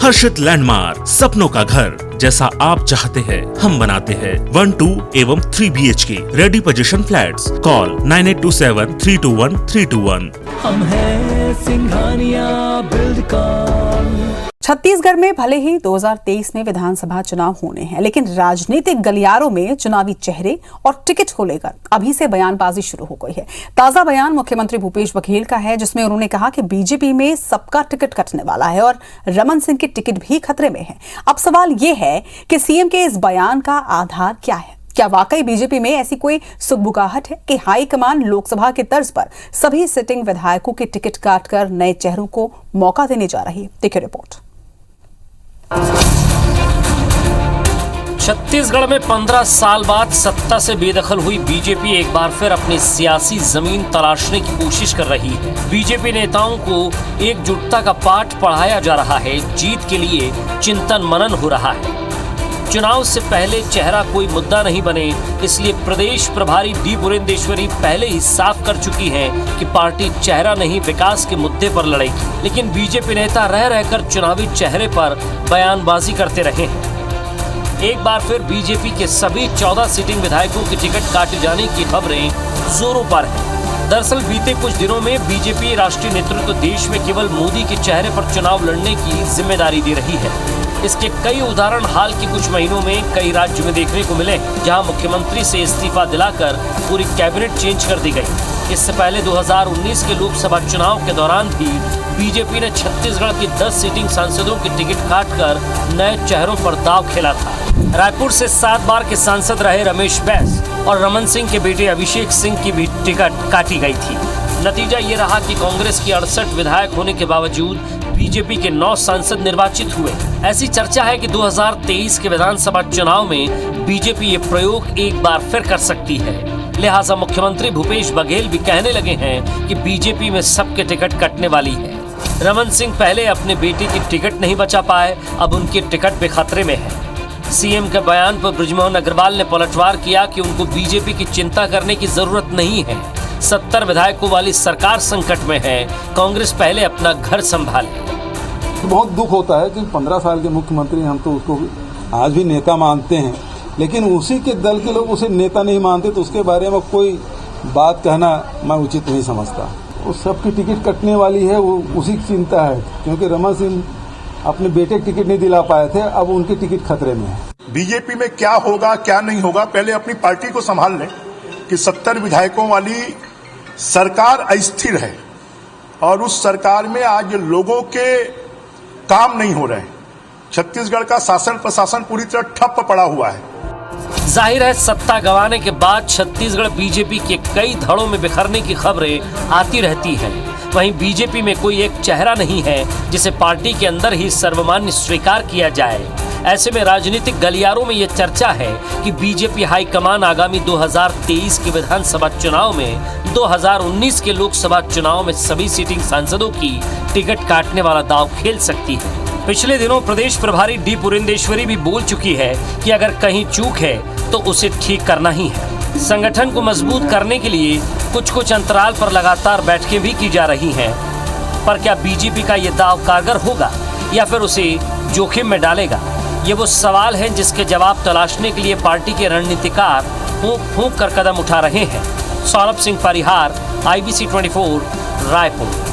हर्षित landmark, सपनों का घर जैसा आप चाहते हैं हम बनाते हैं। 1, 2 एवं 3 BHK ready position flats. Call 9827321321। हम हैं सिंघानिया बिल्डकॉन। छत्तीसगढ़ में भले ही 2023 में विधानसभा चुनाव होने हैं, लेकिन राजनीतिक गलियारों में चुनावी चेहरे और टिकट को लेकर अभी से बयानबाजी शुरू हो गई है। ताजा बयान मुख्यमंत्री भूपेश बघेल का है, जिसमें उन्होंने कहा कि बीजेपी में सबका टिकट कटने वाला है और रमन सिंह की टिकट भी खतरे में है। अब सवाल यह है कि सीएम के इस बयान का आधार क्या है? क्या वाकई बीजेपी में ऐसी कोई सुगबुगाहट है कि हाईकमान लोकसभा के तर्ज पर सभी सिटिंग विधायकों की टिकट काटकर नए चेहरों को मौका देने जा रही है? देखिए रिपोर्ट। छत्तीसगढ़ में 15 साल बाद सत्ता से बेदखल हुई बीजेपी एक बार फिर अपनी सियासी जमीन तलाशने की कोशिश कर रही है। बीजेपी नेताओं को एकजुटता का पाठ पढ़ाया जा रहा है, जीत के लिए चिंतन मनन हो रहा है। चुनाव से पहले चेहरा कोई मुद्दा नहीं बने, इसलिए प्रदेश प्रभारी डी पुरेंदेश्वरी पहले ही साफ कर चुकी हैं कि पार्टी चेहरा नहीं विकास के मुद्दे पर लड़ेगी। लेकिन बीजेपी नेता रह रहकर चुनावी चेहरे पर बयानबाजी करते रहे हैं। एक बार फिर बीजेपी के सभी 14 सिटिंग विधायकों की टिकट काटे जाने की खबरें जोरों पर हैं। दरअसल बीते कुछ दिनों में बीजेपी राष्ट्रीय नेतृत्व देश में केवल मोदी के चेहरे पर चुनाव लड़ने की जिम्मेदारी दे रही है। इसके कई उदाहरण हाल के कुछ महीनों में कई राज्यों में देखने को मिले, जहां मुख्यमंत्री से इस्तीफा दिलाकर पूरी कैबिनेट चेंज कर दी गई। इससे पहले 2019 के लोकसभा चुनाव के दौरान भी बीजेपी ने छत्तीसगढ़ की 10 सीटिंग सांसदों की टिकट काटकर नए चेहरों पर दांव खेला था। रायपुर से 7 बार के सांसद रहे रमेश बैस और रमन सिंह के बेटे अभिषेक सिंह की भी टिकट काटी गई थी। नतीजा ये रहा कि कांग्रेस की 68 विधायक होने के बावजूद बीजेपी के 9 सांसद निर्वाचित हुए। ऐसी चर्चा है कि 2023 के विधानसभा चुनाव में बीजेपी ये प्रयोग एक बार फिर कर सकती है। लिहाजा मुख्यमंत्री भूपेश बघेल भी कहने लगे हैं कि बीजेपी में सबके टिकट कटने वाली है। रमन सिंह पहले अपने बेटे की टिकट नहीं बचा पाए, अब उनकी टिकट भी खतरे में है। सीएम के बयान पर बृजमोहन अग्रवाल ने पलटवार किया कि उनको बीजेपी की चिंता करने की जरूरत नहीं है। 70 विधायकों वाली सरकार संकट में है, कांग्रेस पहले अपना घर संभाले। बहुत दुख होता है कि 15 साल के मुख्यमंत्री, हम तो उसको आज भी नेता मानते हैं, लेकिन उसी के दल के लोग उसे नेता नहीं मानते, तो उसके बारे में कोई बात कहना मैं उचित नहीं समझता। उस सबकी टिकट कटने वाली है, वो उसी की चिंता है, क्योंकि रमन सिंह अपने बेटे की टिकट नहीं दिला पाए थे, अब उनकी टिकट खतरे में है। बीजेपी में क्या होगा क्या नहीं होगा, पहले अपनी पार्टी को संभाल लें कि 70 विधायकों वाली सरकार अस्थिर है और उस सरकार में आज लोगों के काम नहीं हो रहे हैं। छत्तीसगढ़ का शासन प्रशासन पूरी तरह ठप पड़ा हुआ है। जाहिर है सत्ता गंवाने के बाद छत्तीसगढ़ बीजेपी के कई धड़ों में बिखरने की खबरें आती रहती हैं। वहीं बीजेपी में कोई एक चेहरा नहीं है जिसे पार्टी के अंदर ही सर्वमान्य स्वीकार किया जाए। ऐसे में राजनीतिक गलियारों में यह चर्चा है कि बीजेपी हाईकमान आगामी 2023 के विधानसभा चुनाव में 2019 के लोकसभा चुनाव में सभी सीटिंग सांसदों की टिकट काटने वाला दांव खेल सकती है। पिछले दिनों प्रदेश प्रभारी डी पुरेंदेश्वरी भी बोल चुकी है कि अगर कहीं चूक है तो उसे ठीक करना ही है। संगठन को मजबूत करने के लिए कुछ अंतराल पर लगातार बैठकें भी की जा रही हैं। पर क्या बीजेपी का ये दांव कारगर होगा या फिर उसे जोखिम में डालेगा? ये वो सवाल हैं जिसके जवाब तलाशने के लिए पार्टी के रणनीतिकार फूंक फूंक कर कदम उठा रहे हैं। सौरभ सिंह परिहार, IBC 24, रायपुर।